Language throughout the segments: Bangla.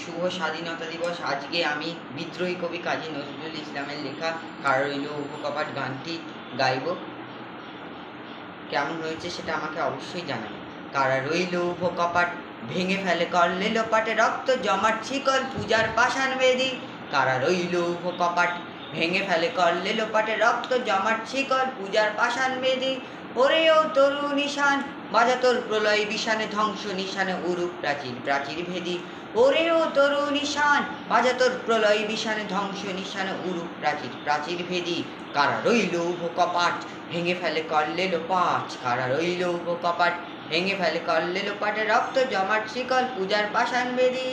শুভ স্বাধীনতা দিবস। আজকে আমি বিদ্রোহী কবি কাজী নজরুল ইসলামের লেখা কারা রইল উপকপাট গানটি গাইব। কেমন হয়েছে সেটা আমাকে অবশ্যই জানাবেন। কারা রইল উপকপাট ভেঙে ফেলে করলে লোপাটে রক্ত জমাট শিকল পূজার পাষাণ বেদি। কারা রইল উপকপাট ভেঙে ফেলে করলে লোপাটে রক্ত জমাট শিকল পূজার পাষাণ বেদি। ওরে ও তরু নিশান বাজা তোর প্রলয় বিষানে ধ্বংস নিশানে উরুপ প্রাচীর প্রাচীর ভেদি। ওরে ও তরু নিশান বাজা তোর প্রলয় বিষানে ধ্বংস নিশানে উরুপ প্রাচীর প্রাচীর ভেদি। কারা রইল উপকপাট ভেঙে ফেলে করলে লোপাট। কারা রইল উপকপাট ভেঙে ফেলে করলে লোপাটে রক্ত জমাট শিকল পূজার পাষাণ বেদি।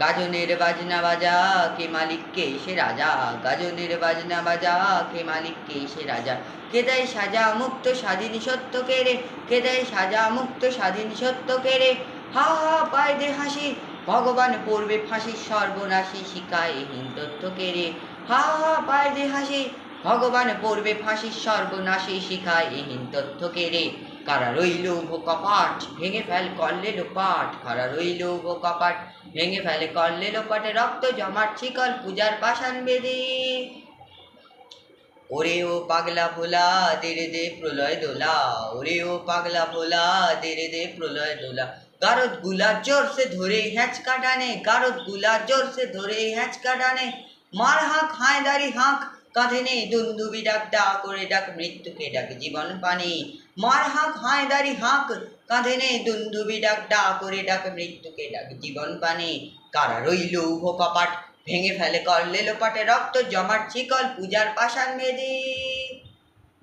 গাজনের বাজনা বাজা কে মালিক কে সে রাজা। গাজনের বাজনা বাজা কে মালিক কে সে রাজা। কে দেয় সাজা মুক্ত স্বাধীন সত্য কেড়ে। কে দেয় সাজা মুক্ত স্বাধীন সত্য কেড়ে। হা হা পায় দে হাসি ভগবান পড়বে ফাঁসি সর্বনাশী শিকায় হীন তথ্য কেড়ে। হা হা পায় দে হাসি ভগবান পড়বে ফাঁসি সর্বনাশী শিখায় হীন তথ্য কেড়ে। কারা রইল কপাট ভেঙে ফেল করলে লোপাট। কারা রইল কপাট ভেঙে ফেলে করলে লোপাটে রক্ত জমাট শিকল পূজার পাষাণ বেদি। ওরে ও পাগলা ভোলা দেরে দে প্রলয় দোলা। ওরে ও পাগলা ভোলা দেরে দে প্রলয় দোলা। গারদ গুলা জোর সে ধরে হ্যাঁচকা টানে। গারদ গুলা জোর সে ধরে হ্যাঁচকা টানে। মার হাঁক হায়দারি হাঁক কাঁধে নেই দুন্দুবি ডাক ডাক করে ডাক মৃত্যুকে ডাক জীবন পানি। মার হাঁক হায়দারি হাঁক কাঁধে নেই দুন্দুবি ডাক ডাক করে ডাক মৃত্যুকে ডাক জীবন পানি। কারা রইল কপাট ভেঙে ফেলে করলে লোপাটে রক্ত জমাট শিকল পূজার পাষাণ বেদি।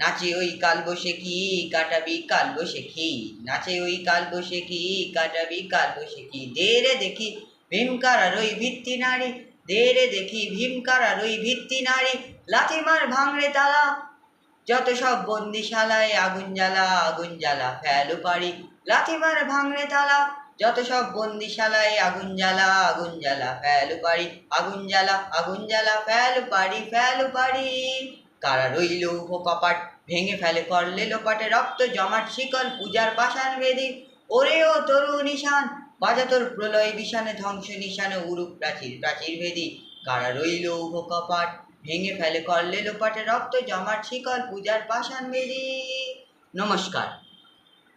নাচে ওই কাল বসে কি কাটাবি কাল বসে কি। নাচে ওই কাল বসে কি কাটাবি কাল বসে কি। দে রে দেখি ভীমকারার ওই ভিত্তি নারী। দে রে দেখি ভীমকারার ওই ভিত্তি নারী। লাথিমার ভাঙড়ে তালা যত সব বন্দিশালায় আগুন জ্বালা আগুন জ্বালা ফেলো পারি। লাথিমার ভাঙড়ে তালা যত সব বন্দিশালায় আগুন জ্বালা আগুন জ্বালা ফেলো পারি। আগুন জ্বালা আগুন জ্বালা ফেলো পারি ফেলো পারি। কারা রইল কপাট ভেঙে ফেলে করলে লোপাটে রক্ত জমাট শিকল পূজার পাষাণ বেদি। ওরে ও তরু নিশান বাজা তোর প্রলয় বিষানে ধ্বংস নিশানে উরুপ প্রাচীর প্রাচীর ভেদি। কারা রইল কপাট ভেঙে ফেলে করলে লোপাটে রক্ত জমাট শিকল পূজার পাষাণ বেদি। নমস্কার।